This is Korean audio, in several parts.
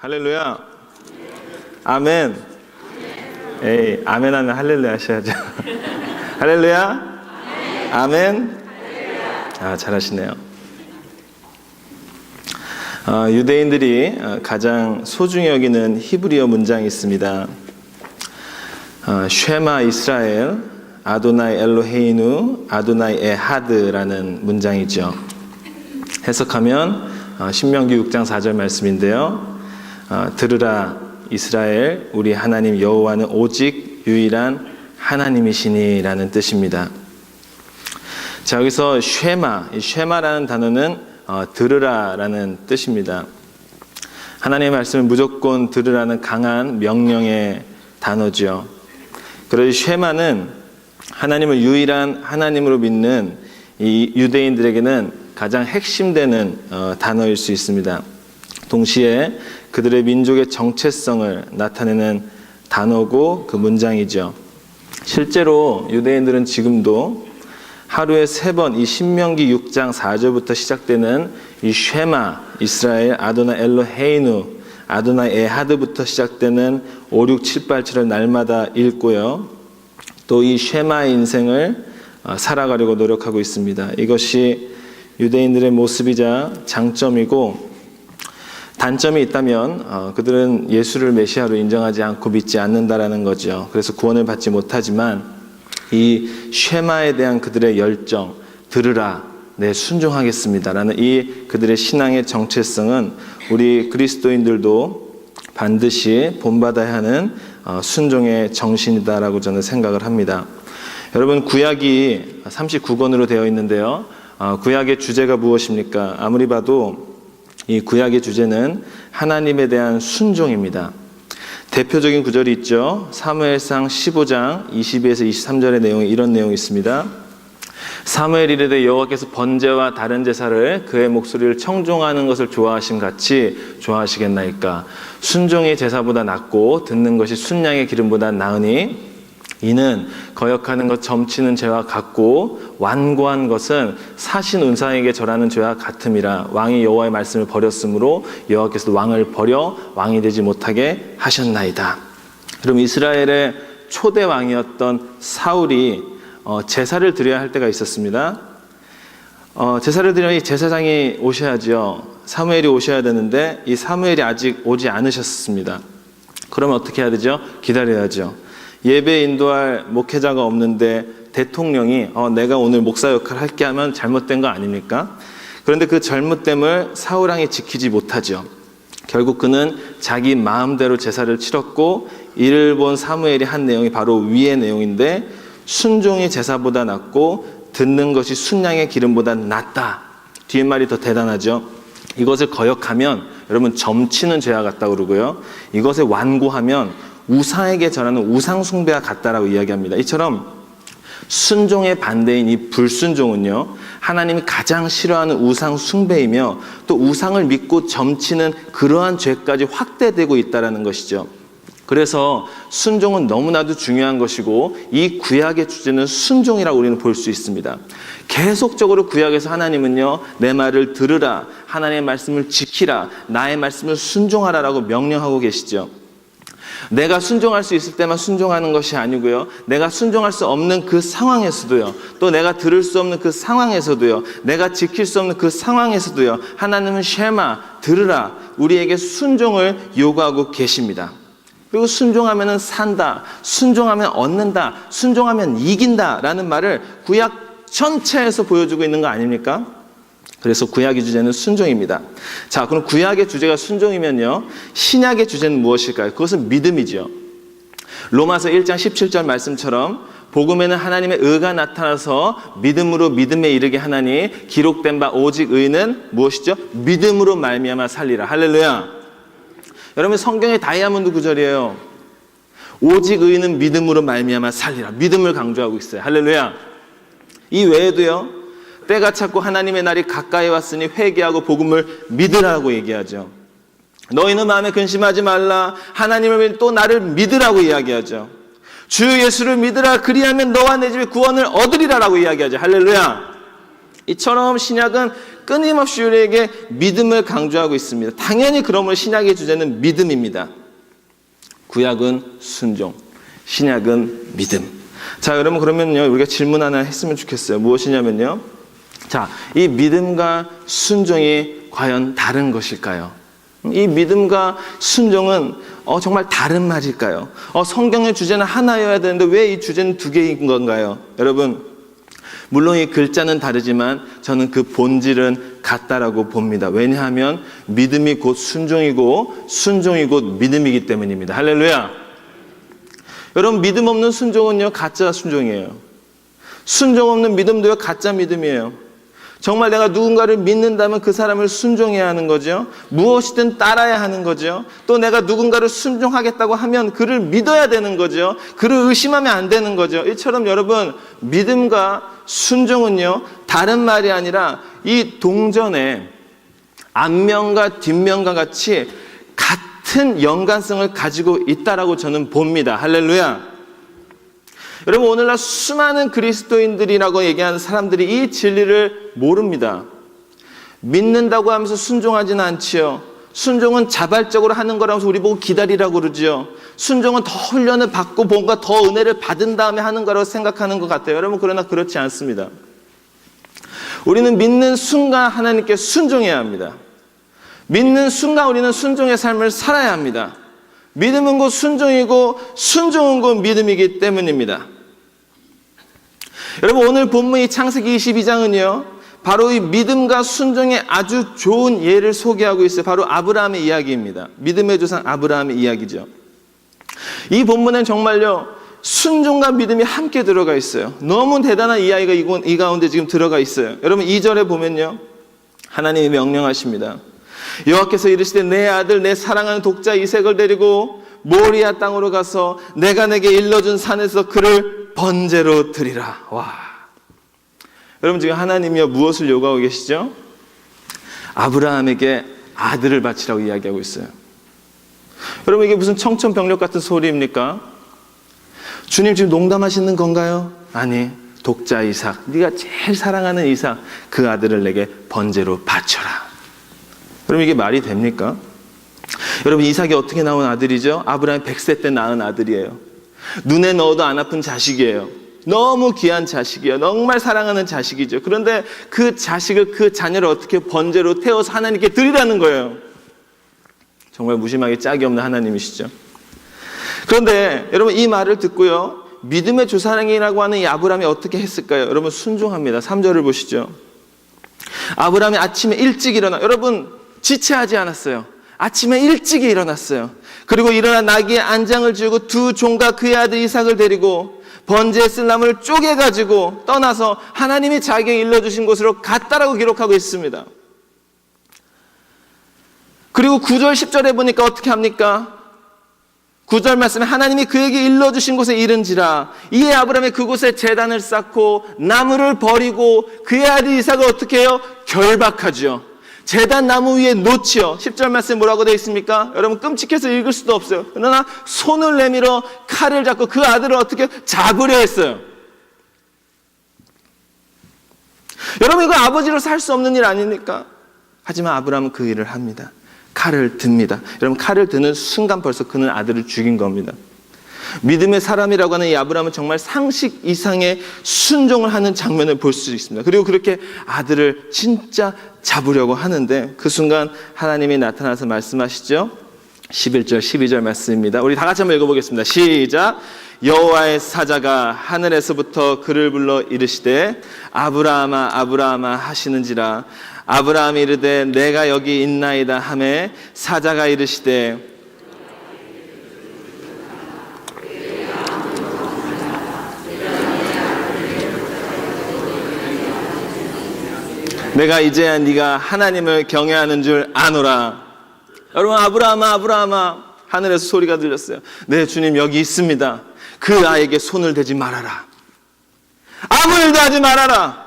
할렐루야. 아멘. 에이, 아멘 하면 할렐루야 하셔야죠. 할렐루야. 아멘. 아, 잘하시네요. 유대인들이 가장 소중히 여기는 히브리어 문장이 있습니다. 쉐마 이스라엘, 아도나이 엘로헤이누, 아도나이 에하드라는 문장이죠. 해석하면 신명기 6장 4절 말씀인데요. 들으라 이스라엘, 우리 하나님 여호와는 오직 유일한 하나님이시니 라는 뜻입니다. 자, 여기서 쉐마, 이 쉐마라는 단어는 들으라라는 뜻입니다. 하나님의 말씀을 무조건 들으라는 강한 명령의 단어죠. 그러지 쉐마는 하나님을 유일한 하나님으로 믿는 이 유대인들에게는 가장 핵심되는 단어일 수 있습니다. 동시에 그들의 민족의 정체성을 나타내는 단어고 그 문장이죠. 실제로 유대인들은 지금도 하루에 3번 이 신명기 6장 4절부터 시작되는 이 쉐마 이스라엘, 아도나 엘로헤이누, 아도나 에하드부터 시작되는 5, 6, 7, 8, 7을 날마다 읽고요. 또 이 쉐마의 인생을 살아가려고 노력하고 있습니다. 이것이 유대인들의 모습이자 장점이고, 단점이 있다면 그들은 예수를 메시아로 인정하지 않고 믿지 않는다라는 거죠. 그래서 구원을 받지 못하지만 이 쉐마에 대한 그들의 열정, 들으라, 네, 순종하겠습니다라는 이 그들의 신앙의 정체성은 우리 그리스도인들도 반드시 본받아야 하는 순종의 정신이다라고 저는 생각을 합니다. 여러분, 구약이 39권으로 되어 있는데요. 구약의 주제가 무엇입니까? 아무리 봐도 이 구약의 주제는 하나님에 대한 순종입니다. 대표적인 구절이 있죠. 사무엘상 15장 22에서 23절의 내용에 이런 내용이 있습니다. 사무엘이 이르되 여호와께서 번제와 다른 제사를 그의 목소리를 청종하는 것을 좋아하심 같이 좋아하시겠나이까. 순종이 제사보다 낫고 듣는 것이 순양의 기름보다 나으니 이는 거역하는 것 점치는 죄와 같고 완고한 것은 사신 운사에게 절하는 죄와 같음이라. 왕이 여호와의 말씀을 버렸으므로 여호와께서도 왕을 버려 왕이 되지 못하게 하셨나이다. 그럼 이스라엘의 초대 왕이었던 사울이 제사를 드려야 할 때가 있었습니다. 제사를 드려야 이 제사장이 오셔야죠. 사무엘이 오셔야 되는데 이 사무엘이 아직 오지 않으셨습니다. 그러면 어떻게 해야 되죠? 기다려야죠. 예배 인도할 목회자가 없는데 대통령이 내가 오늘 목사 역할을 할게 하면 잘못된 거 아닙니까? 그런데 그 잘못됨을 사울왕이 지키지 못하죠. 결국 그는 자기 마음대로 제사를 치렀고, 이를 본 사무엘이 한 내용이 바로 위의 내용인데, 순종이 제사보다 낫고 듣는 것이 순양의 기름보다 낫다. 뒤에 말이 더 대단하죠. 이것을 거역하면 여러분 점치는 죄와 같다고 그러고요. 이것에 완고하면 우상에게 절하는 우상 숭배와 같다라고 이야기합니다. 이처럼 순종의 반대인 이 불순종은요, 하나님이 가장 싫어하는 우상 숭배이며 또 우상을 믿고 점치는 그러한 죄까지 확대되고 있다는 것이죠. 그래서 순종은 너무나도 중요한 것이고, 이 구약의 주제는 순종이라고 우리는 볼 수 있습니다. 계속적으로 구약에서 하나님은요, 내 말을 들으라, 하나님의 말씀을 지키라, 나의 말씀을 순종하라라고 명령하고 계시죠. 내가 순종할 수 있을 때만 순종하는 것이 아니고요, 내가 순종할 수 없는 그 상황에서도요, 또 내가 들을 수 없는 그 상황에서도요, 내가 지킬 수 없는 그 상황에서도요, 하나님은 쉐마, 들으라, 우리에게 순종을 요구하고 계십니다. 그리고 순종하면 산다, 순종하면 얻는다, 순종하면 이긴다 라는 말을 구약 전체에서 보여주고 있는 거 아닙니까? 그래서 구약의 주제는 순종입니다. 자, 그럼 구약의 주제가 순종이면요, 신약의 주제는 무엇일까요? 그것은 믿음이죠. 로마서 1장 17절 말씀처럼 복음에는 하나님의 의가 나타나서 믿음으로 믿음에 이르게 하나니 기록된 바 오직 의는 무엇이죠? 믿음으로 말미암아 살리라. 할렐루야. 여러분, 성경의 다이아몬드 구절이에요. 오직 의는 믿음으로 말미암아 살리라. 믿음을 강조하고 있어요. 할렐루야. 이 외에도요, 때가 찼고 하나님의 날이 가까이 왔으니 회개하고 복음을 믿으라고 얘기하죠. 너희는 마음에 근심하지 말라. 하나님을 믿고 또 나를 믿으라고 이야기하죠. 주 예수를 믿으라. 그리하면 너와 내 집에 구원을 얻으리라라고 이야기하죠. 할렐루야. 이처럼 신약은 끊임없이 우리에게 믿음을 강조하고 있습니다. 당연히 그러므로 신약의 주제는 믿음입니다. 구약은 순종, 신약은 믿음. 자, 여러분 그러면요, 우리가 질문 하나 했으면 좋겠어요. 무엇이냐면요, 자, 이 믿음과 순종이 과연 다른 것일까요? 이 믿음과 순종은 정말 다른 말일까요? 성경의 주제는 하나여야 되는데 왜 이 주제는 두 개인 건가요? 여러분, 물론 이 글자는 다르지만 저는 그 본질은 같다라고 봅니다. 왜냐하면 믿음이 곧 순종이고 순종이 곧 믿음이기 때문입니다. 할렐루야. 여러분, 믿음 없는 순종은요, 가짜 순종이에요. 순종 없는 믿음도요, 가짜 믿음이에요. 정말 내가 누군가를 믿는다면 그 사람을 순종해야 하는 거죠. 무엇이든 따라야 하는 거죠. 또 내가 누군가를 순종하겠다고 하면 그를 믿어야 되는 거죠. 그를 의심하면 안 되는 거죠. 이처럼 여러분, 믿음과 순종은요, 다른 말이 아니라 이 동전의 앞면과 뒷면과 같이 같은 연관성을 가지고 있다라고 저는 봅니다. 할렐루야. 여러분, 오늘날 수많은 그리스도인들이라고 얘기하는 사람들이 이 진리를 모릅니다. 믿는다고 하면서 순종하지는 않지요. 순종은 자발적으로 하는 거라면서 우리 보고 기다리라고 그러지요. 순종은 더 훈련을 받고 뭔가 더 은혜를 받은 다음에 하는 거라고 생각하는 것 같아요. 여러분, 그러나 그렇지 않습니다. 우리는 믿는 순간 하나님께 순종해야 합니다. 믿는 순간 우리는 순종의 삶을 살아야 합니다. 믿음은 곧 순종이고 순종은 곧 믿음이기 때문입니다. 여러분, 오늘 본문 이 창세기 22장은요 바로 이 믿음과 순종의 아주 좋은 예를 소개하고 있어요. 바로 아브라함의 이야기입니다. 믿음의 조상 아브라함의 이야기죠. 이 본문엔 정말요 순종과 믿음이 함께 들어가 있어요. 너무 대단한 이야기가 이 가운데 지금 들어가 있어요. 여러분, 2절에 보면요, 하나님이 명령하십니다. 여호와께서 이르시되 내 아들 내 사랑하는 독자 이삭을 데리고 모리아 땅으로 가서 내가 내게 일러준 산에서 그를 번제로 드리라. 와, 여러분, 지금 하나님이요 무엇을 요구하고 계시죠? 아브라함에게 아들을 바치라고 이야기하고 있어요. 여러분, 이게 무슨 청천벽력 같은 소리입니까? 주님 지금 농담하시는 건가요? 아니, 독자 이삭, 네가 제일 사랑하는 이삭, 그 아들을 내게 번제로 바쳐라. 그럼 이게 말이 됩니까? 여러분, 이삭이 어떻게 나온 아들이죠? 아브라함이 100세 때 낳은 아들이에요. 눈에 넣어도 안 아픈 자식이에요. 너무 귀한 자식이에요. 정말 사랑하는 자식이죠. 그런데 그 자식을, 그 자녀를 어떻게 번제로 태워서 하나님께 드리라는 거예요. 정말 무심하게 짝이 없는 하나님이시죠. 그런데 여러분, 이 말을 듣고요, 믿음의 조상이라고 하는 이 아브라함이 어떻게 했을까요? 여러분, 순종합니다. 3절을 보시죠. 아브라함이 아침에 일찍 일어나, 여러분 지체하지 않았어요. 아침에 일찍 일어났어요. 그리고 일어나 나귀의 안장을 지우고 두 종과 그의 아들 이삭을 데리고 번제에 쓸 나무를 쪼개가지고 떠나서 하나님이 자기에게 일러주신 곳으로 갔다라고 기록하고 있습니다. 그리고 9절 10절에 보니까 어떻게 합니까? 9절 말씀에 하나님이 그에게 일러주신 곳에 이른지라. 이에 아브라함이 그곳에 제단을 쌓고 나무를 버리고 그의 아들 이삭을 어떻게 해요? 결박하죠. 제단 나무 위에 놓지요. 10절 말씀에 뭐라고 되어 있습니까? 여러분, 끔찍해서 읽을 수도 없어요. 그러나 손을 내밀어 칼을 잡고 그 아들을 어떻게 잡으려 했어요. 여러분, 이거 아버지로서 할 수 없는 일 아닙니까? 하지만 아브라함은 그 일을 합니다. 칼을 듭니다. 여러분, 칼을 드는 순간 벌써 그는 아들을 죽인 겁니다. 믿음의 사람이라고 하는 이 아브라함은 정말 상식 이상의 순종을 하는 장면을 볼 수 있습니다. 그리고 그렇게 아들을 진짜 잡으려고 하는데 그 순간 하나님이 나타나서 말씀하시죠. 11절 12절 말씀입니다. 우리 다 같이 한번 읽어보겠습니다. 시작. 여호와의 사자가 하늘에서부터 그를 불러 이르시되 아브라함아 아브라함아 하시는지라. 아브라함이 이르되 내가 여기 있나이다 하매 사자가 이르시되 내가 이제야 네가 하나님을 경외하는 줄 아노라. 여러분, 아브라함아 아브라함아 하늘에서 소리가 들렸어요. 네, 주님 여기 있습니다. 그 아이에게 손을 대지 말아라. 아무 일도 하지 말아라.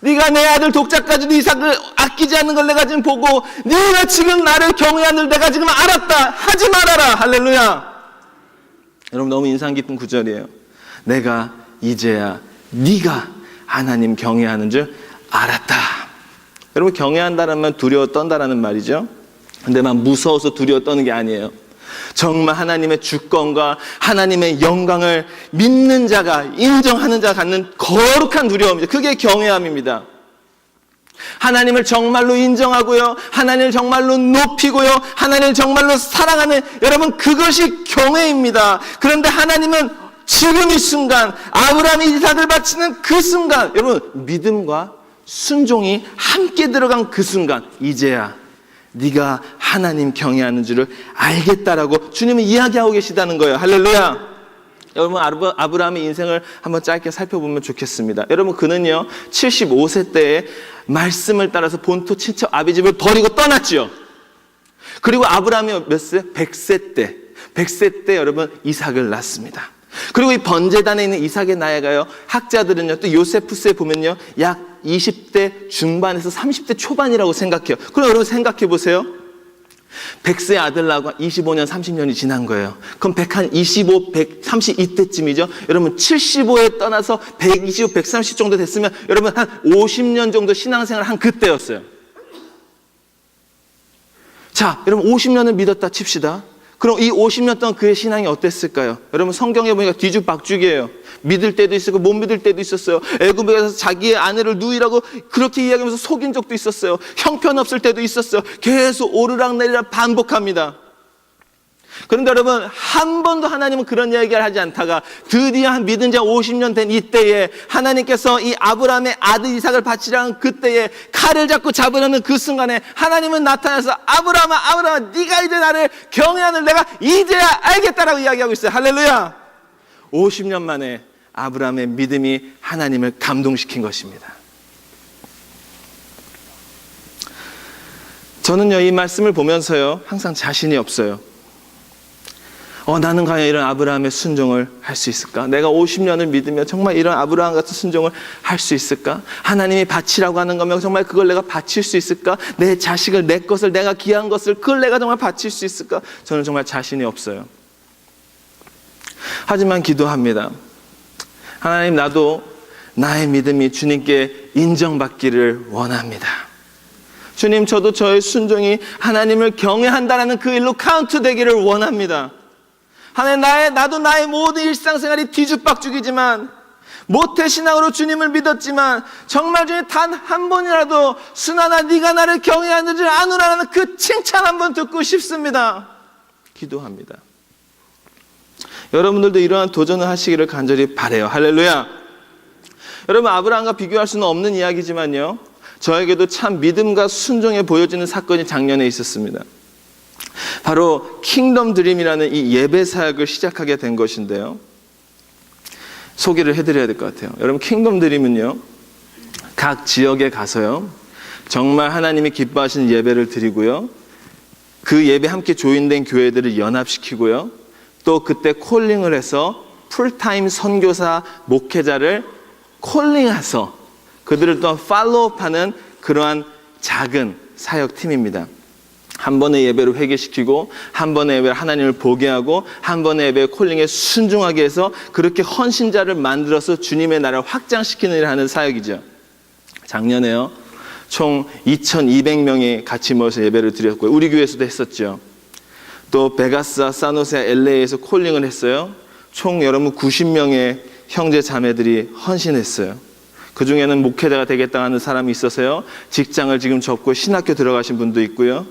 네가 내 아들 독자까지도 이삭을 아끼지 않는 걸 내가 지금 보고 네가 지금 나를 경외하는 줄 내가 지금 알았다. 하지 말아라. 할렐루야. 여러분, 너무 인상 깊은 구절이에요. 내가 이제야 네가 하나님 경외하는 줄 알았다. 여러분, 경외한다는 말 두려워 떤다라는 말이죠. 근데 막 무서워서 두려워 떠는 게 아니에요. 정말 하나님의 주권과 하나님의 영광을 믿는 자가, 인정하는 자가 갖는 거룩한 두려움이죠. 그게 경외함입니다. 하나님을 정말로 인정하고요, 하나님을 정말로 높이고요, 하나님을 정말로 사랑하는, 여러분, 그것이 경외입니다. 그런데 하나님은 지금 이 순간, 아브라함이 이삭을 바치는 그 순간, 여러분, 믿음과 순종이 함께 들어간 그 순간, 이제야 네가 하나님 경외하는 줄을 알겠다라고 주님은 이야기하고 계시다는 거예요. 할렐루야. 여러분, 아브라함의 인생을 한번 짧게 살펴보면 좋겠습니다. 여러분, 그는요 75세 때에 말씀을 따라서 본토 친척 아비집을 버리고 떠났죠. 그리고 아브라함이 몇 세? 100세 때 여러분 이삭을 낳습니다. 그리고 이 번제단에 있는 이삭의 나이가요, 학자들은요, 또 요세푸스에 보면요, 약 20대 중반에서 30대 초반이라고 생각해요. 그럼 여러분 생각해 보세요. 100세 아들 낳고 25년, 30년이 지난 거예요. 그럼 125, 130 이때쯤이죠. 여러분 75에 떠나서 125, 130 정도 됐으면 여러분 한 50년 정도 신앙생활을 한 그때였어요. 자, 여러분 50년을 믿었다 칩시다. 그럼 이 50년 동안 그의 신앙이 어땠을까요? 여러분, 성경에 보니까 뒤죽박죽이에요. 믿을 때도 있었고 못 믿을 때도 있었어요. 애굽에 가서 자기의 아내를 누이라고 그렇게 이야기하면서 속인 적도 있었어요. 형편없을 때도 있었어요. 계속 오르락내리락 반복합니다. 그런데 여러분, 한 번도 하나님은 그런 이야기를 하지 않다가 드디어 한 믿은 지 50년 된 이때에 하나님께서 이 아브라함의 아들 이삭을 바치라는 그때에 칼을 잡고 잡으려는 그 순간에 하나님은 나타나서 아브라함아, 네가 이제 나를 경외하는 내가 이제야 알겠다라고 이야기하고 있어요. 할렐루야. 50년 만에 아브라함의 믿음이 하나님을 감동시킨 것입니다. 저는요, 이 말씀을 보면서요, 항상 자신이 없어요. 나는 과연 이런 아브라함의 순종을 할 수 있을까? 내가 50년을 믿으며 정말 이런 아브라함 같은 순종을 할 수 있을까? 하나님이 바치라고 하는 거면 정말 그걸 내가 바칠 수 있을까? 내 자식을, 내 것을, 내가 귀한 것을, 그걸 내가 정말 바칠 수 있을까? 저는 정말 자신이 없어요. 하지만 기도합니다. 하나님, 나도 나의 믿음이 주님께 인정받기를 원합니다. 주님, 저도 저의 순종이 하나님을 경외한다는 그 일로 카운트 되기를 원합니다. 하나님, 나도 나의 모든 일상생활이 뒤죽박죽이지만, 모태신앙으로 주님을 믿었지만, 정말 주님 단 한 번이라도 순환아 네가 나를 경외하는 줄 아노라는 그 칭찬 한번 듣고 싶습니다. 기도합니다. 여러분들도 이러한 도전을 하시기를 간절히 바라요. 할렐루야. 여러분, 아브라함과 비교할 수는 없는 이야기지만요, 저에게도 참 믿음과 순종에 보여지는 사건이 작년에 있었습니다. 바로 킹덤 드림이라는 이 예배 사역을 시작하게 된 것인데요, 소개를 해드려야 될 것 같아요. 여러분, 킹덤 드림은요, 각 지역에 가서요, 정말 하나님이 기뻐하시는 예배를 드리고요, 그 예배 함께 조인된 교회들을 연합시키고요, 또 그때 콜링을 해서 풀타임 선교사 목회자를 콜링해서 그들을 또 팔로우하는 그러한 작은 사역팀입니다. 한 번의 예배로 회개시키고, 한 번의 예배로 하나님을 보게 하고, 한 번의 예배의 콜링에 순종하게 해서 그렇게 헌신자를 만들어서 주님의 나라를 확장시키는 일을 하는 사역이죠. 작년에요, 총 2,200명이 같이 모여서 예배를 드렸고요, 우리 교회에서도 했었죠. 또 베가스와 사노세, LA에서 콜링을 했어요. 총 여러분 90명의 형제 자매들이 헌신했어요. 그 중에는 목회자가 되겠다 하는 사람이 있어서요, 직장을 지금 접고 신학교 들어가신 분도 있고요,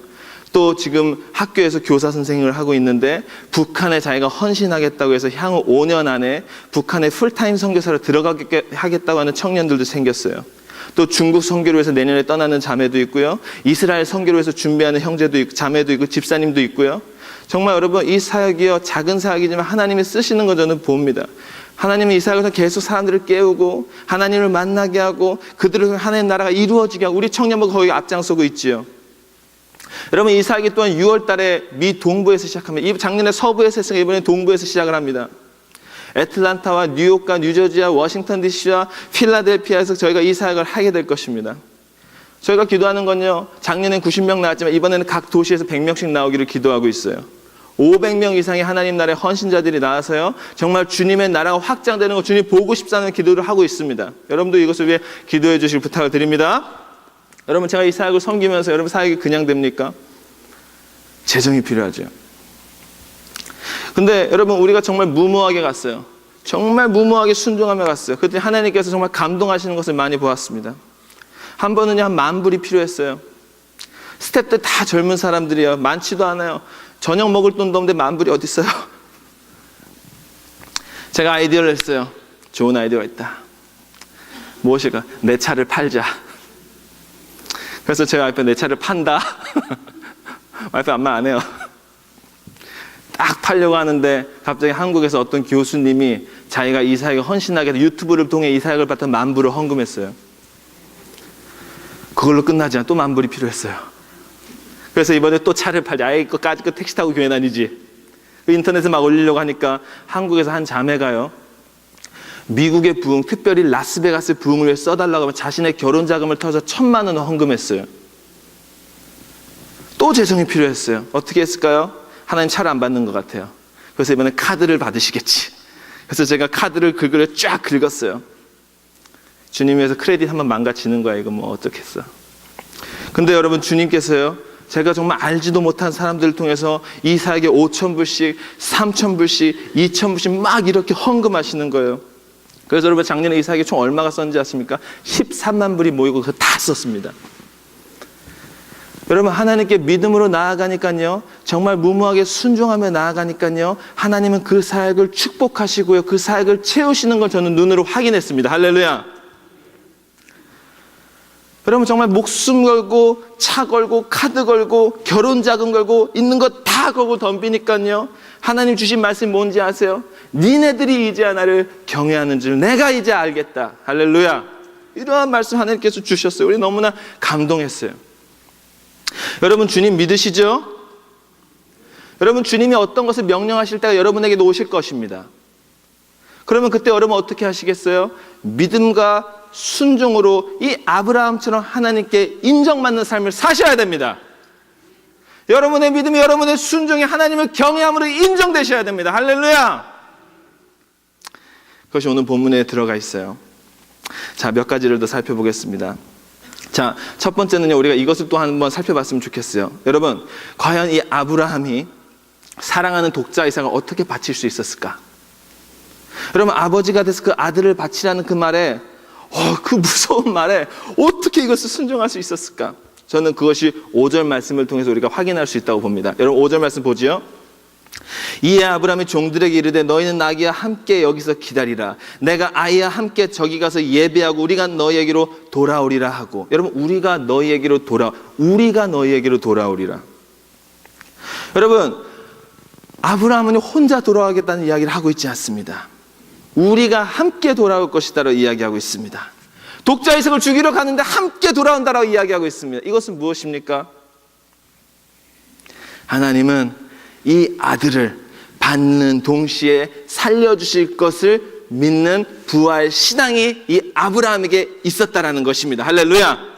또 지금 학교에서 교사 선생님을 하고 있는데 북한에 자기가 헌신하겠다고 해서 향후 5년 안에 북한에 풀타임 선교사로 들어가게 하겠다고 하는 청년들도 생겼어요. 또 중국 선교를 위해서 내년에 떠나는 자매도 있고요, 이스라엘 선교를 위해서 준비하는 형제도 있고 자매도 있고 집사님도 있고요. 정말 여러분, 이 사역이요, 작은 사역이지만 하나님이 쓰시는 거 저는 봅니다. 하나님은 이 사역에서 계속 사람들을 깨우고 하나님을 만나게 하고 그들을 하나님 나라가 이루어지게 하고, 우리 청년부 거기 앞장서고 있지요. 여러분, 이 사역이 또한 6월 달에 미 동부에서 시작합니다. 작년에 서부에서 했으니까 이번에 동부에서 시작을 합니다. 애틀란타와 뉴욕과 뉴저지와 워싱턴 DC와 필라델피아에서 저희가 이 사역을 하게 될 것입니다. 저희가 기도하는 건요, 작년엔 90명 나왔지만 이번에는 각 도시에서 100명씩 나오기를 기도하고 있어요. 500명 이상의 하나님 나라의 헌신자들이 나와서요, 정말 주님의 나라가 확장되는 거 주님 보고 싶다는 기도를 하고 있습니다. 여러분도 이것을 위해 기도해 주실 부탁을 드립니다. 여러분, 제가 이 사역을 섬기면서 여러분 사역이 그냥 됩니까? 재정이 필요하죠. 근데 여러분, 우리가 정말 무모하게 갔어요. 정말 무모하게 순종하며 갔어요. 그때 하나님께서 정말 감동하시는 것을 많이 보았습니다. 한 번은요, 한 10,000불이 필요했어요. 스태프들 다 젊은 사람들이에요. 많지도 않아요. 저녁 먹을 돈도 없는데 10,000불이 어디 있어요? 제가 아이디어를 냈어요. 좋은 아이디어가 있다. 무엇일까? 내 차를 팔자. 그래서 제가 와이프 내 차를 판다. 와이프 아무 말 안 해요. 딱 팔려고 하는데 갑자기 한국에서 어떤 교수님이 자기가 이 사역에 헌신하게 해서 유튜브를 통해 이 사역을 받던 10,000불을 헌금했어요. 그걸로 끝나지 않아 또 10,000불이 필요했어요. 그래서 이번에 또 차를 팔자. 아이, 그까짓 거 택시 타고 교회 다니지. 인터넷에 막 올리려고 하니까 한국에서 한 자매가요, 미국의 부흥, 특별히 라스베가스 부흥을 위해 써달라고 하면 자신의 결혼 자금을 터서 1,000,000원을 헌금했어요. 또 재정이 필요했어요. 어떻게 했을까요? 하나님 차를 안 받는 것 같아요. 그래서 이번에 카드를 받으시겠지. 그래서 제가 카드를 긁으려 쫙 긁었어요. 주님 위해서 크레딧 한번 망가지는 거야. 이거 뭐 어떻겠어. 근데 여러분, 주님께서요, 제가 정말 알지도 못한 사람들을 통해서 이 사역에 5,000불씩, 3,000불씩, 2,000불씩 막 이렇게 헌금하시는 거예요. 그래서 여러분, 작년에 이 사역에 총 얼마가 썼는지 아십니까? 130,000불이 모이고 그거 다 썼습니다. 여러분, 하나님께 믿음으로 나아가니까요, 정말 무모하게 순종하며 나아가니까요, 하나님은 그 사역을 축복하시고요, 그 사역을 채우시는 걸 저는 눈으로 확인했습니다. 할렐루야. 여러분, 정말 목숨 걸고 차 걸고 카드 걸고 결혼 자금 걸고 있는 것 다 걸고 덤비니까요, 하나님 주신 말씀이 뭔지 아세요? 니네들이 이제 나를 경외하는 줄 내가 이제 알겠다. 할렐루야. 이러한 말씀 하나님께서 주셨어요. 우리 너무나 감동했어요. 여러분, 주님 믿으시죠? 여러분, 주님이 어떤 것을 명령하실 때가 여러분에게도 오실 것입니다. 그러면 그때 여러분 어떻게 하시겠어요? 믿음과 순종으로 이 아브라함처럼 하나님께 인정받는 삶을 사셔야 됩니다. 여러분의 믿음이, 여러분의 순종이 하나님을 경외함으로 인정되셔야 됩니다. 할렐루야. 그것이 오늘 본문에 들어가 있어요. 자, 몇 가지를 더 살펴보겠습니다. 자, 첫 번째는요, 우리가 이것을 또 한번 살펴봤으면 좋겠어요. 여러분, 과연 이 아브라함이 사랑하는 독자 이삭을 어떻게 바칠 수 있었을까? 여러분, 아버지가 돼서 그 아들을 바치라는 그 말에, 그 무서운 말에 어떻게 이것을 순종할 수 있었을까? 저는 그것이 5절 말씀을 통해서 우리가 확인할 수 있다고 봅니다. 여러분, 5절 말씀 보지요? 이에 아브라함이 종들에게 이르되 너희는 나귀와 함께 여기서 기다리라. 내가 아이와 함께 저기 가서 예배하고 우리가 너희에게로 돌아오리라 하고. 여러분, 우리가 너희에게로 돌아오리라. 여러분, 아브라함은 혼자 돌아가겠다는 이야기를 하고 있지 않습니다. 우리가 함께 돌아올 것이다라고 이야기하고 있습니다. 독자 이삭을 죽이러 가는데 함께 돌아온다라고 이야기하고 있습니다. 이것은 무엇입니까? 하나님은 이 아들을 받는 동시에 살려주실 것을 믿는 부활 신앙이 이 아브라함에게 있었다라는 것입니다. 할렐루야.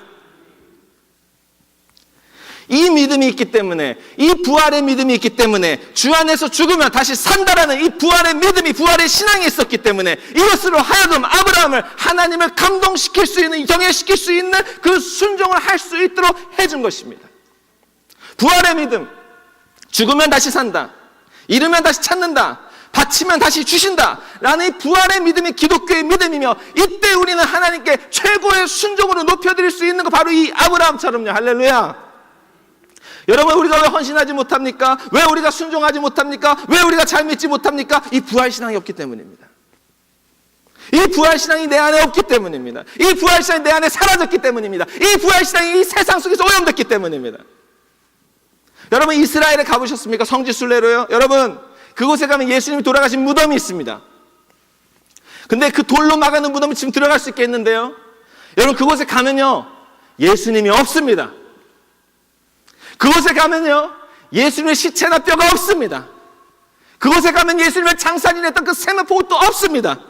이 믿음이 있기 때문에, 이 부활의 믿음이 있기 때문에, 주 안에서 죽으면 다시 산다라는 이 부활의 믿음이, 부활의 신앙이 있었기 때문에 이것으로 하여금 아브라함을 하나님을 감동시킬 수 있는, 경외시킬 수 있는 그 순종을 할 수 있도록 해준 것입니다. 부활의 믿음, 죽으면 다시 산다, 잃으면 다시 찾는다, 바치면 다시 주신다 라는 이 부활의 믿음이 기독교의 믿음이며, 이때 우리는 하나님께 최고의 순종으로 높여드릴 수 있는 거 바로 이 아브라함처럼요. 할렐루야. 여러분, 우리가 왜 헌신하지 못합니까? 왜 우리가 순종하지 못합니까? 왜 우리가 잘 믿지 못합니까? 이 부활신앙이 없기 때문입니다. 이 부활신앙이 내 안에 없기 때문입니다. 이 부활신앙이 내 안에 사라졌기 때문입니다. 이 부활신앙이 이 세상 속에서 오염됐기 때문입니다. 여러분, 이스라엘에 가보셨습니까? 성지 순례로요. 여러분, 그곳에 가면 예수님이 돌아가신 무덤이 있습니다. 근데 그 돌로 막아놓은 무덤이 지금 들어갈 수 있겠는데요, 여러분, 그곳에 가면요, 예수님이 없습니다. 그곳에 가면요, 예수님의 시체나 뼈가 없습니다. 그곳에 가면 예수님의 장사진했던 그 세마포도 없습니다.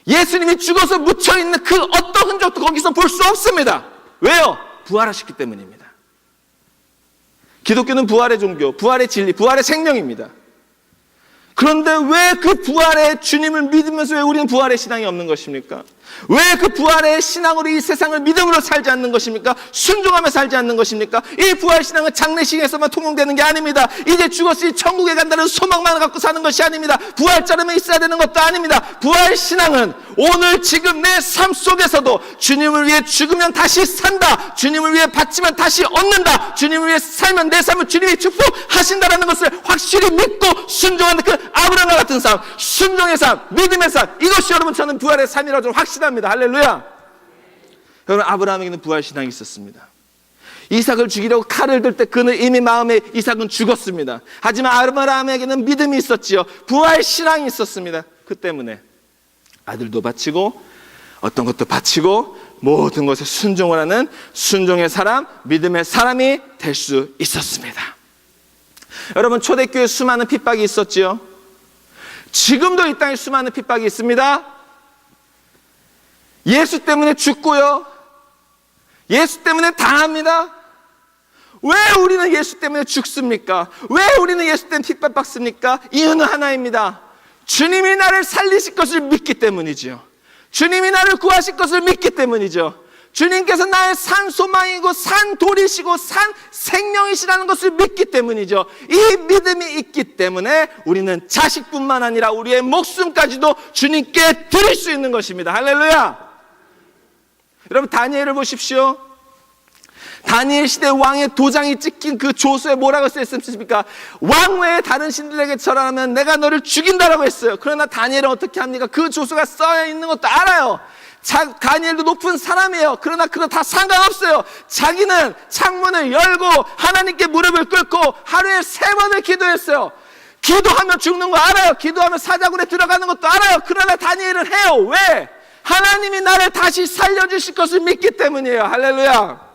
예수님이 죽어서 묻혀있는 그 어떤 흔적도 거기서 볼 수 없습니다. 왜요? 부활하셨기 때문입니다. 기독교는 부활의 종교, 부활의 진리, 부활의 생명입니다. 그런데 왜 그 부활의 주님을 믿으면서 왜 우리는 부활의 신앙이 없는 것입니까? 왜 그 부활의 신앙으로 이 세상을 믿음으로 살지 않는 것입니까? 순종하며 살지 않는 것입니까? 이 부활 신앙은 장례식에서만 통용되는 게 아닙니다. 이제 죽었으니 천국에 간다는 소망만 갖고 사는 것이 아닙니다. 부활절에만 있어야 되는 것도 아닙니다. 부활 신앙은 오늘 지금 내 삶 속에서도 주님을 위해 죽으면 다시 산다, 주님을 위해 바치면 다시 얻는다, 주님을 위해 살면 내 삶을 주님이 축복하신다라는 것을 확실히 믿고 순종하는 그 아브라함과 같은 삶, 순종의 삶, 믿음의 삶, 이것이 여러분 저는 부활의 삶이라고 저는 확신합니다. 할렐루야. 여러분, 아브라함에게는 부활 신앙이 있었습니다. 이삭을 죽이려고 칼을 들 때 그는 이미 마음에 이삭은 죽었습니다. 하지만 아브라함에게는 믿음이 있었지요. 부활 신앙이 있었습니다. 그 때문에 아들도 바치고 어떤 것도 바치고 모든 것에 순종을 하는 순종의 사람, 믿음의 사람이 될 수 있었습니다. 여러분, 초대교회에 수많은 핍박이 있었지요. 지금도 이 땅에 수많은 핍박이 있습니다. 예수 때문에 죽고요, 예수 때문에 당합니다. 왜 우리는 예수 때문에 죽습니까? 왜 우리는 예수 때문에 핍박받습니까? 이유는 하나입니다. 주님이 나를 살리실 것을 믿기 때문이지요. 주님이 나를 구하실 것을 믿기 때문이죠. 주님께서 나의 산 소망이고 산 돌이시고 산 생명이시라는 것을 믿기 때문이죠. 이 믿음이 있기 때문에 우리는 자식뿐만 아니라 우리의 목숨까지도 주님께 드릴 수 있는 것입니다. 할렐루야. 여러분, 다니엘을 보십시오. 다니엘 시대 왕의 도장이 찍힌 그 조서에 뭐라고 써있습니까? 왕 외에 다른 신들에게 절하면 내가 너를 죽인다라고 했어요. 그러나 다니엘은 어떻게 합니까? 그 조서가 써 있는 것도 알아요. 다니엘도 높은 사람이에요. 그러나 그거 다 상관없어요. 자기는 창문을 열고 하나님께 무릎을 꿇고 하루에 3번을 기도했어요. 기도하면 죽는 거 알아요. 기도하면 사자굴에 들어가는 것도 알아요. 그러나 다니엘은 해요. 왜? 하나님이 나를 다시 살려주실 것을 믿기 때문이에요. 할렐루야.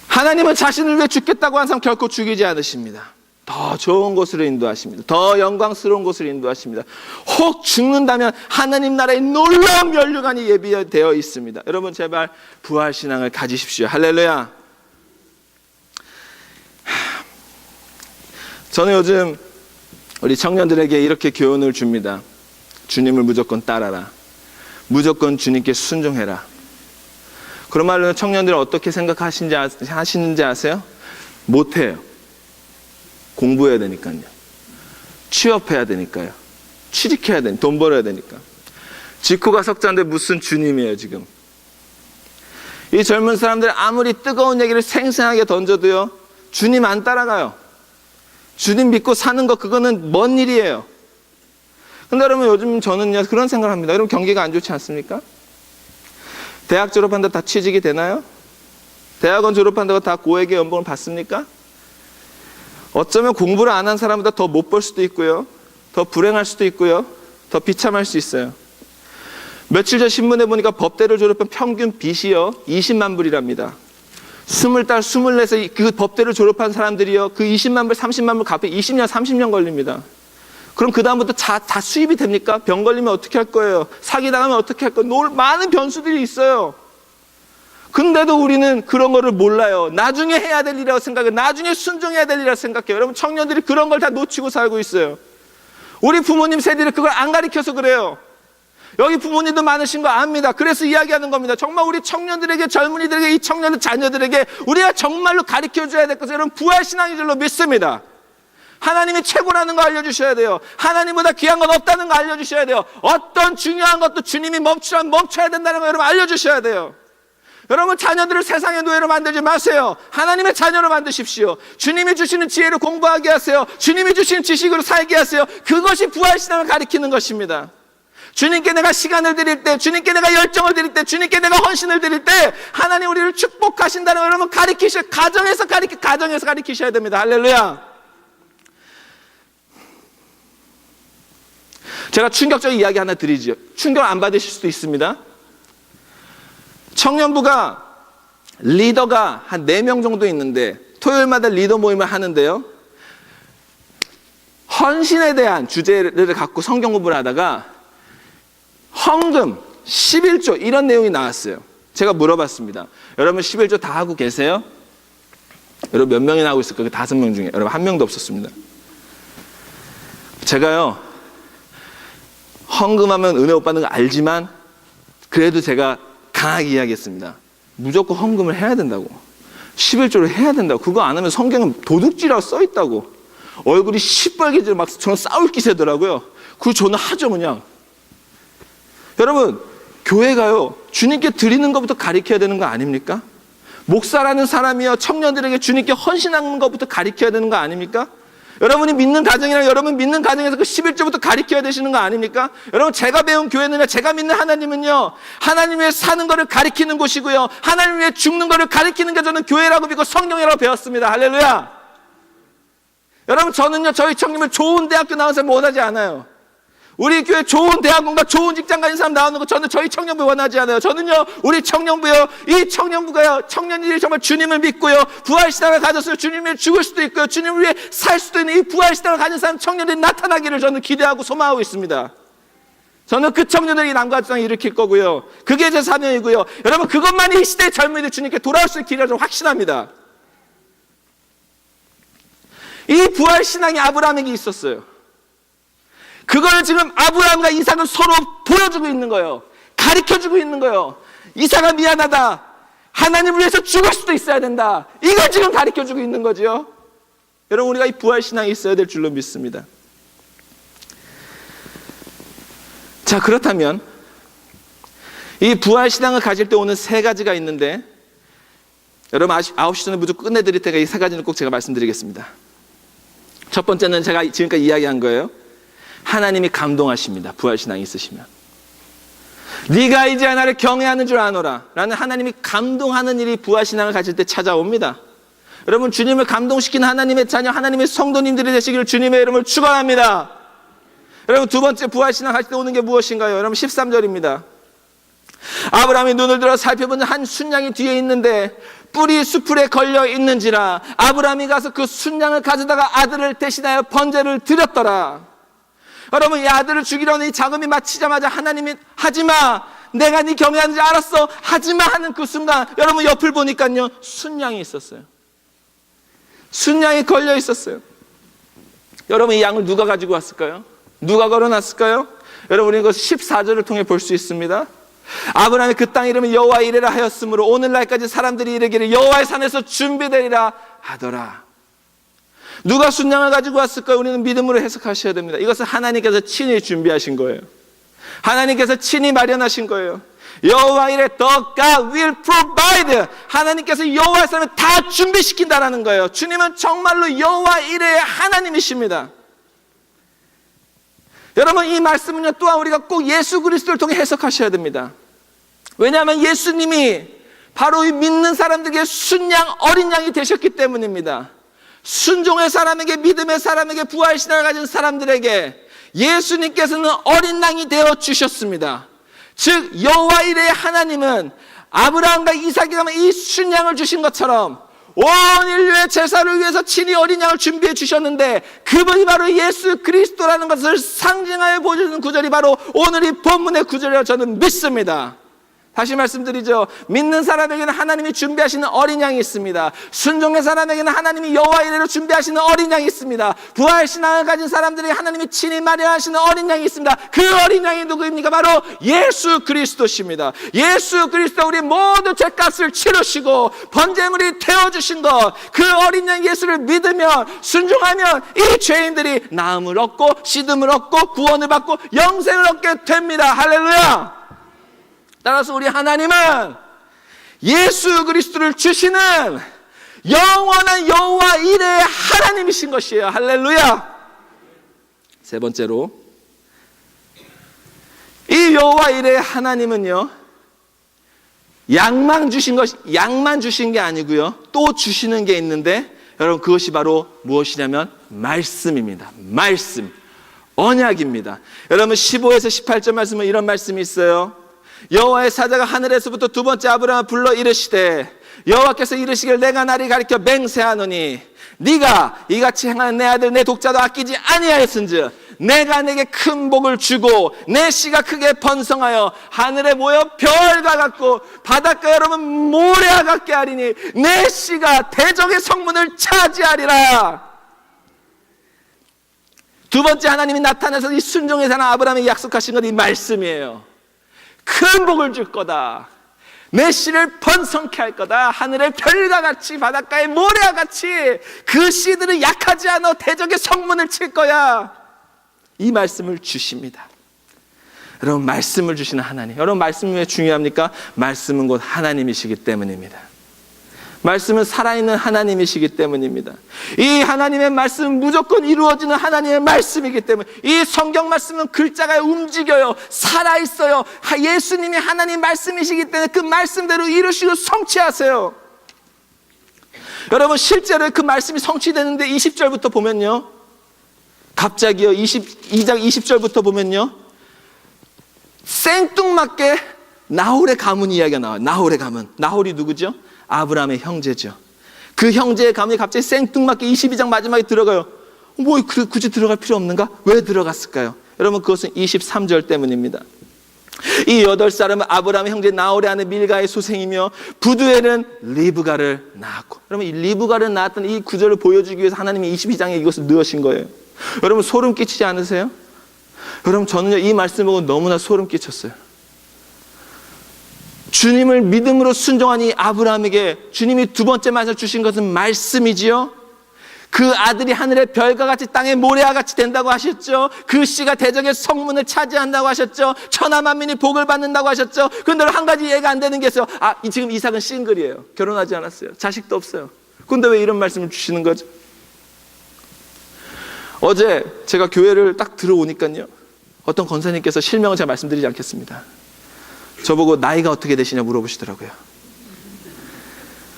하나님은 자신을 위해 죽겠다고 한 사람 결코 죽이지 않으십니다. 더 좋은 곳으로 인도하십니다. 더 영광스러운 곳으로 인도하십니다. 혹 죽는다면 하나님 나라의 놀라운 면류관이 예비되어 있습니다. 여러분, 제발 부활신앙을 가지십시오. 할렐루야. 저는 요즘 우리 청년들에게 이렇게 교훈을 줍니다. 주님을 무조건 따라라. 무조건 주님께 순종해라. 그런 말로는 청년들은 어떻게 생각하시는지 아세요? 못해요. 공부해야 되니까요. 취업해야 되니까요. 취직해야 되니까. 돈 벌어야 되니까. 직후가 석자인데 무슨 주님이에요 지금. 이 젊은 사람들 아무리 뜨거운 얘기를 생생하게 던져도요, 주님 안 따라가요. 주님 믿고 사는 거 그거는 먼 일이에요. 근데 여러분, 요즘 저는요 그런 생각을 합니다. 여러분, 경기가 안 좋지 않습니까? 대학 졸업한다고 다 취직이 되나요? 대학원 졸업한다고 다 고액의 연봉을 받습니까? 어쩌면 공부를 안 한 사람보다 더 못 벌 수도 있고요, 더 불행할 수도 있고요, 더 비참할 수 있어요. 며칠 전 신문에 보니까 법대를 졸업한 평균 빚이요 20만 불이랍니다. 20살, 24세 그 법대를 졸업한 사람들이요 그 20만 불, 30만 불 갚에 20년, 30년 걸립니다. 그럼 그 다음부터 다 수입이 됩니까? 병 걸리면 어떻게 할 거예요? 사기당하면 어떻게 할 거예요? 많은 변수들이 있어요. 근데도 우리는 그런 거를 몰라요. 나중에 해야 될 일이라고 생각해요. 나중에 순종해야 될 일이라고 생각해요. 여러분, 청년들이 그런 걸 다 놓치고 살고 있어요. 우리 부모님 세대를 그걸 안 가르쳐서 그래요. 여기 부모님도 많으신 거 압니다. 그래서 이야기하는 겁니다. 정말 우리 청년들에게, 젊은이들에게, 이 청년들 자녀들에게 우리가 정말로 가르쳐줘야 될 것은 여러분 부활신앙인 줄로 믿습니다. 하나님이 최고라는 거 알려주셔야 돼요. 하나님보다 귀한 건 없다는 거 알려주셔야 돼요. 어떤 중요한 것도 주님이 멈추라면 멈춰야 된다는 거 여러분 알려주셔야 돼요. 여러분, 자녀들을 세상의 노예로 만들지 마세요. 하나님의 자녀로 만드십시오. 주님이 주시는 지혜를 공부하게 하세요. 주님이 주시는 지식으로 살게 하세요. 그것이 부활신앙을 가리키는 것입니다. 주님께 내가 시간을 드릴 때, 주님께 내가 열정을 드릴 때, 주님께 내가 헌신을 드릴 때 하나님 우리를 축복하신다는 걸 여러분 가정에서 가르치셔야 됩니다. 할렐루야. 제가 충격적인 이야기 하나 드리죠. 충격 안 받으실 수도 있습니다. 청년부가 리더가 한 4명 정도 있는데 토요일마다 리더 모임을 하는데요, 헌신에 대한 주제를 갖고 성경 공부를 하다가 헌금 11조 이런 내용이 나왔어요. 제가 물어봤습니다. 여러분 11조 다 하고 계세요? 여러분 몇 명이나 하고 있을까요? 5명 중에 여러분 1명도 없었습니다. 제가요, 헌금하면 은혜 못 받는 거 알지만 그래도 제가 강하게 이야기했습니다. 무조건 헌금을 해야 된다고. 11조를 해야 된다고. 그거 안 하면 성경은 도둑질이라고 써 있다고. 얼굴이 시뻘개지고 막 저는 싸울 기세더라고요. 그리고 저는 하죠, 그냥. 여러분, 교회가요, 주님께 드리는 것부터 가르쳐야 되는 거 아닙니까? 목사라는 사람이요, 청년들에게 주님께 헌신하는 것부터 가르쳐야 되는 거 아닙니까? 여러분이 믿는 가정이랑 여러분 믿는 가정에서 그 11조부터 가르쳐야 되시는 거 아닙니까? 여러분, 제가 배운 교회는요, 제가 믿는 하나님은요, 하나님 위해 사는 거를 가르치는 곳이고요, 하나님 위해 죽는 거를 가르치는 게 저는 교회라고 믿고 성경이라고 배웠습니다. 할렐루야. 여러분, 저는요, 저희 청년을 좋은 대학교 나온 사람 원하지 않아요. 우리 교회 좋은 대학원과 좋은 직장 가진 사람 나오는 거 저는 저희 청년부 원하지 않아요. 저는요, 우리 청년부요, 이 청년부가요, 청년들이 정말 주님을 믿고요, 부활신앙을 가졌어요. 주님을 위해 죽을 수도 있고요, 주님을 위해 살 수도 있는 이 부활신앙을 가진 사람 청년들이 나타나기를 저는 기대하고 소망하고 있습니다. 저는 그 청년들이 남과 지상을 일으킬 거고요, 그게 제 사명이고요. 여러분, 그것만이 이 시대의 젊은이들 주님께 돌아올 수 있는 길이라 저는 확신합니다. 이 부활신앙이 아브라함에게 있었어요. 그걸 지금 아브라함과 이삭은 서로 보여주고 있는 거예요. 가르쳐주고 있는 거예요. 이삭아, 미안하다. 하나님을 위해서 죽을 수도 있어야 된다. 이걸 지금 가르쳐주고 있는 거죠. 여러분, 우리가 이 부활신앙이 있어야 될 줄로 믿습니다. 자, 그렇다면 이 부활신앙을 가질 때 오는 세 가지가 있는데, 여러분 9시 전에 무조건 끝내드릴 때가 이 세 가지는 꼭 제가 말씀드리겠습니다. 첫 번째는 제가 지금까지 이야기한 거예요. 하나님이 감동하십니다. 부활신앙이 있으시면. 네가 이제 나를 경외하는 줄 아노라 라는 하나님이 감동하는 일이 부활신앙을 가질 때 찾아옵니다. 여러분, 주님을 감동시키는 하나님의 자녀, 하나님의 성도님들이 되시기를 주님의 이름을 축원합니다. 여러분, 두 번째 부활신앙 할 때 오는 게 무엇인가요? 여러분, 13절입니다. 아브라함이 눈을 들어 살펴보니 한 순양이 뒤에 있는데 뿔이 수풀에 걸려 있는지라. 아브라함이 가서 그 순양을 가져다가 아들을 대신하여 번제를 드렸더라. 여러분, 이 아들을 죽이려는 이 작업이 마치자마자 하나님이 하지마, 내가 네 경외하는지 알았어, 하지마 하는 그 순간, 여러분 옆을 보니까요, 순양이 있었어요. 순양이 걸려 있었어요. 여러분, 이 양을 누가 가지고 왔을까요? 누가 걸어놨을까요? 여러분, 이거 14절을 통해 볼 수 있습니다. 아브라함이 그 땅 이름을 여호와 이레라 하였으므로 오늘날까지 사람들이 이르기를 여호와의 산에서 준비되리라 하더라. 누가 순양을 가지고 왔을까요? 우리는 믿음으로 해석하셔야 됩니다. 이것은 하나님께서 친히 준비하신 거예요. 하나님께서 친히 마련하신 거예요. 여호와 이레 the God will provide. 하나님께서 여호와의 산을 다 준비시킨다라는 거예요. 주님은 정말로 여호와 이레의 하나님이십니다. 여러분, 이 말씀은요, 또한 우리가 꼭 예수 그리스도를 통해 해석하셔야 됩니다. 왜냐하면 예수님이 바로 이 믿는 사람들에게 순양, 어린 양이 되셨기 때문입니다. 순종의 사람에게, 믿음의 사람에게, 부활신앙을 가진 사람들에게 예수님께서는 어린 양이 되어 주셨습니다. 즉 여호와 이레의 하나님은 아브라함과 이삭에게 이 순양을 주신 것처럼 온 인류의 제사를 위해서 친히 어린 양을 준비해 주셨는데, 그분이 바로 예수 그리스도라는 것을 상징하여 보여주는 구절이 바로 오늘 이 본문의 구절이라고 저는 믿습니다. 다시 말씀드리죠. 믿는 사람에게는 하나님이 준비하시는 어린 양이 있습니다. 순종의 사람에게는 하나님이 여호와 이레로 준비하시는 어린 양이 있습니다. 부활신앙을 가진 사람들이 하나님이 친히 마련하시는 어린 양이 있습니다. 그 어린 양이 누구입니까? 바로 예수 그리스도십니다. 예수 그리스도 우리 모두 죄값을 치르시고 번제물이 되어주신 것, 그 어린 양 예수를 믿으면, 순종하면 이 죄인들이 나음을 얻고 씻음을 얻고 구원을 받고 영생을 얻게 됩니다. 할렐루야. 따라서 우리 하나님은 예수 그리스도를 주시는 영원한 여호와 이레의 하나님이신 것이에요. 할렐루야. 세 번째로, 이 여호와 이레의 하나님은요, 양만 주신 게 아니고요, 또 주시는 게 있는데, 여러분 그것이 바로 무엇이냐면 말씀입니다. 말씀, 언약입니다. 여러분 15에서 18절 말씀은 이런 말씀이 있어요. 여호와의 사자가 하늘에서부터 두 번째 아브라함을 불러 이르시되, 여호와께서 이르시길 내가 나를 가리켜 맹세하노니 네가 이같이 행하는 내 아들 내 독자도 아끼지 아니하였은즉 내가 내게 큰 복을 주고 내 씨가 크게 번성하여 하늘에 모여 별과 같고 바닷가 여러분 모래와 같게 하리니 내 씨가 대적의 성문을 차지하리라. 두 번째 하나님이 나타나서 이 순종의 사람 아브라함에게 약속하신 건 이 말씀이에요. 큰 복을 줄 거다. 내 씨를 번성케 할 거다. 하늘의 별과 같이 바닷가의 모래와 같이 그 씨들은 약하지 않아 대적의 성문을 칠 거야. 이 말씀을 주십니다. 여러분, 말씀을 주시는 하나님. 여러분, 말씀이 왜 중요합니까? 말씀은 곧 하나님이시기 때문입니다. 말씀은 살아있는 하나님이시기 때문입니다. 이 하나님의 말씀은 무조건 이루어지는 하나님의 말씀이기 때문에 이 성경 말씀은 글자가 움직여요. 살아있어요. 예수님이 하나님 말씀이시기 때문에 그 말씀대로 이루시고 성취하세요. 여러분, 실제로 그 말씀이 성취되는데 20절부터 보면요, 갑자기요, 22장 20절부터 보면요, 생뚱맞게 나홀의 가문 이야기가 나와요. 나홀의 가문. 나홀이 누구죠? 아브라함의 형제죠. 그 형제의 가문이 갑자기 생뚱맞게 22장 마지막에 들어가요. 뭐 굳이 들어갈 필요 없는가? 왜 들어갔을까요? 여러분, 그것은 23절 때문입니다. 이 8사람은 아브라함의 형제 나홀의 아내 밀가의 소생이며 부두엘은 리브가를 낳았고, 여러분, 이 리브가를 낳았던 이 구절을 보여주기 위해서 하나님이 22장에 이것을 넣으신 거예요. 여러분, 소름 끼치지 않으세요? 여러분, 저는요, 이 말씀 보고 너무나 소름 끼쳤어요. 주님을 믿음으로 순종한 이 아브라함에게 주님이 두 번째 말씀을 주신 것은 말씀이지요. 그 아들이 하늘의 별과 같이 땅의 모래와 같이 된다고 하셨죠. 그 씨가 대적의 성문을 차지한다고 하셨죠. 천하 만민이 복을 받는다고 하셨죠. 그런데 한 가지 이해가 안 되는 게 있어요. 지금 이삭은 싱글이에요. 결혼하지 않았어요. 자식도 없어요. 그런데 왜 이런 말씀을 주시는 거죠? 어제 제가 교회를 딱 들어오니까요, 어떤 권사님께서 실명을 제가 말씀드리지 않겠습니다. 저보고 나이가 어떻게 되시냐 물어보시더라고요.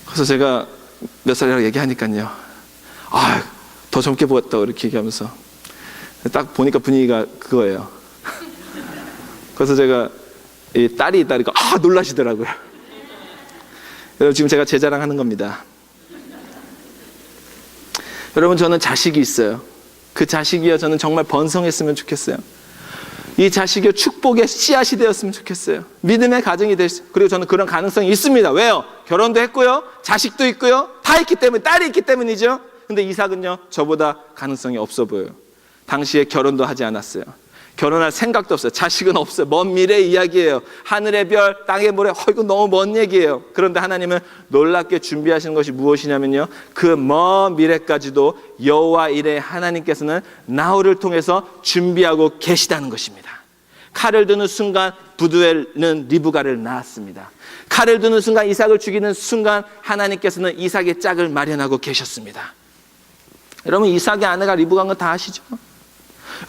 그래서 제가 몇 살이라고 얘기하니까요, 더 젊게 보였다고 이렇게 얘기하면서 딱 보니까 분위기가 그거예요. 그래서 제가 이 딸이 있다니까 놀라시더라고요. 여러분, 지금 제가 제 자랑하는 겁니다. 여러분, 저는 자식이 있어요. 그 자식이요, 저는 정말 번성했으면 좋겠어요. 이 자식이 축복의 씨앗이 되었으면 좋겠어요. 믿음의 가정이 됐어요. 그리고 저는 그런 가능성이 있습니다. 왜요? 결혼도 했고요, 자식도 있고요, 다 있기 때문에, 딸이 있기 때문이죠. 근데 이삭은요, 저보다 가능성이 없어 보여요. 당시에 결혼도 하지 않았어요. 결혼할 생각도 없어요. 자식은 없어요. 먼 미래 이야기예요. 하늘의 별, 땅의 모래, 이거 너무 먼 얘기예요. 그런데 하나님은 놀랍게 준비하시는 것이 무엇이냐면요, 그 먼 미래까지도 여호와 이레 하나님께서는 나홀을 통해서 준비하고 계시다는 것입니다. 칼을 드는 순간 부두엘은 리브가를 낳았습니다. 칼을 드는 순간, 이삭을 죽이는 순간 하나님께서는 이삭의 짝을 마련하고 계셨습니다. 여러분, 이삭의 아내가 리브가인 건 다 아시죠?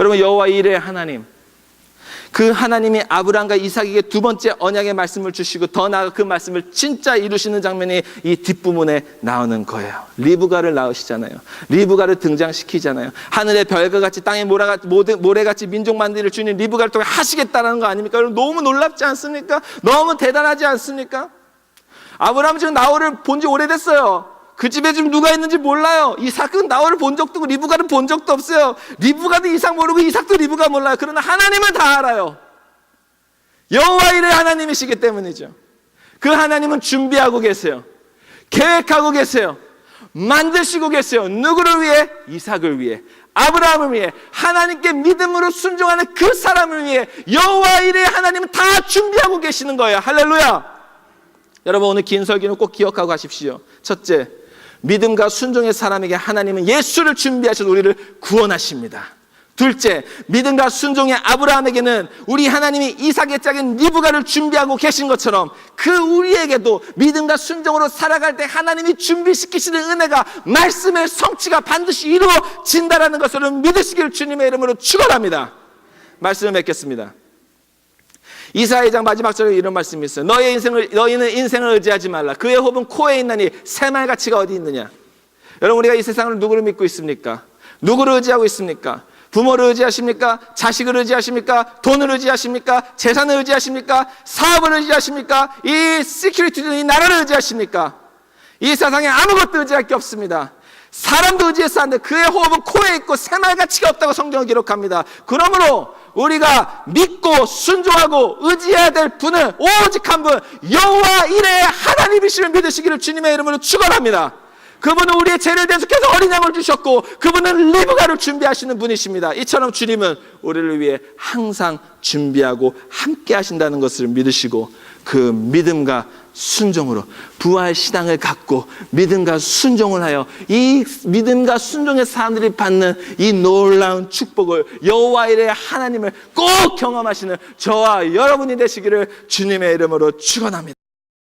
여러분, 여호와 이레 하나님, 그 하나님이 아브라함과 이삭에게 두 번째 언약의 말씀을 주시고 더 나아가 그 말씀을 진짜 이루시는 장면이 이 뒷부분에 나오는 거예요. 리브가를 낳으시잖아요. 리브가를 등장시키잖아요. 하늘의 별과 같이 땅의 모래같이 민족 만들기를 주님 리브가를 통해 하시겠다는 거 아닙니까? 여러분, 너무 놀랍지 않습니까? 너무 대단하지 않습니까? 아브라함은 지금 나홀을 본 지 오래됐어요. 그 집에 지금 누가 있는지 몰라요. 이삭은 나홀을 본 적도 없고 리브가는 본 적도 없어요. 리브가도 이삭 모르고 이삭도 리브가 몰라요. 그러나 하나님은 다 알아요. 여호와 이레 하나님이시기 때문이죠. 그 하나님은 준비하고 계세요. 계획하고 계세요. 만드시고 계세요. 누구를 위해? 이삭을 위해, 아브라함을 위해, 하나님께 믿음으로 순종하는 그 사람을 위해 여호와 이레 하나님은 다 준비하고 계시는 거예요. 할렐루야. 여러분, 오늘 긴 설교는 꼭 기억하고 가십시오. 첫째, 믿음과 순종의 사람에게 하나님은 예수를 준비하셔서 우리를 구원하십니다. 둘째, 믿음과 순종의 아브라함에게는 우리 하나님이 이삭의 짝인 리브가를 준비하고 계신 것처럼 그 우리에게도 믿음과 순종으로 살아갈 때 하나님이 준비시키시는 은혜가, 말씀의 성취가 반드시 이루어진다는 것을 믿으시길 주님의 이름으로 축원합니다. 말씀을 맺겠습니다. 이사야 2장 마지막 절에 이런 말씀이 있어요. 너희는 인생을 의지하지 말라. 그의 호흡은 코에 있나니 새말 가치가 어디 있느냐. 여러분, 우리가 이 세상을 누구를 믿고 있습니까? 누구를 의지하고 있습니까? 부모를 의지하십니까? 자식을 의지하십니까? 돈을 의지하십니까? 재산을 의지하십니까? 사업을 의지하십니까? 이 시큐리티든 이 나라를 의지하십니까? 이 세상에 아무것도 의지할 게 없습니다. 사람도 의지해서 안 돼. 그의 호흡은 코에 있고 새말 가치가 없다고 성경을 기록합니다. 그러므로 우리가 믿고 순종하고 의지해야 될 분은 오직 한 분, 여호와 이레 하나님이심을 믿으시기를 주님의 이름으로 축원합니다. 그분은 우리의 죄를 대속해서 어린 양을 주셨고 그분은 리브가를 준비하시는 분이십니다. 이처럼 주님은 우리를 위해 항상 준비하고 함께 하신다는 것을 믿으시고 그 믿음과 순종으로 부활 신앙을 갖고 믿음과 순종을 하여 이 믿음과 순종의 사람들이 받는 이 놀라운 축복을 여호와 일의 하나님을 꼭 경험하시는 저와 여러분이 되시기를 주님의 이름으로 축원합니다.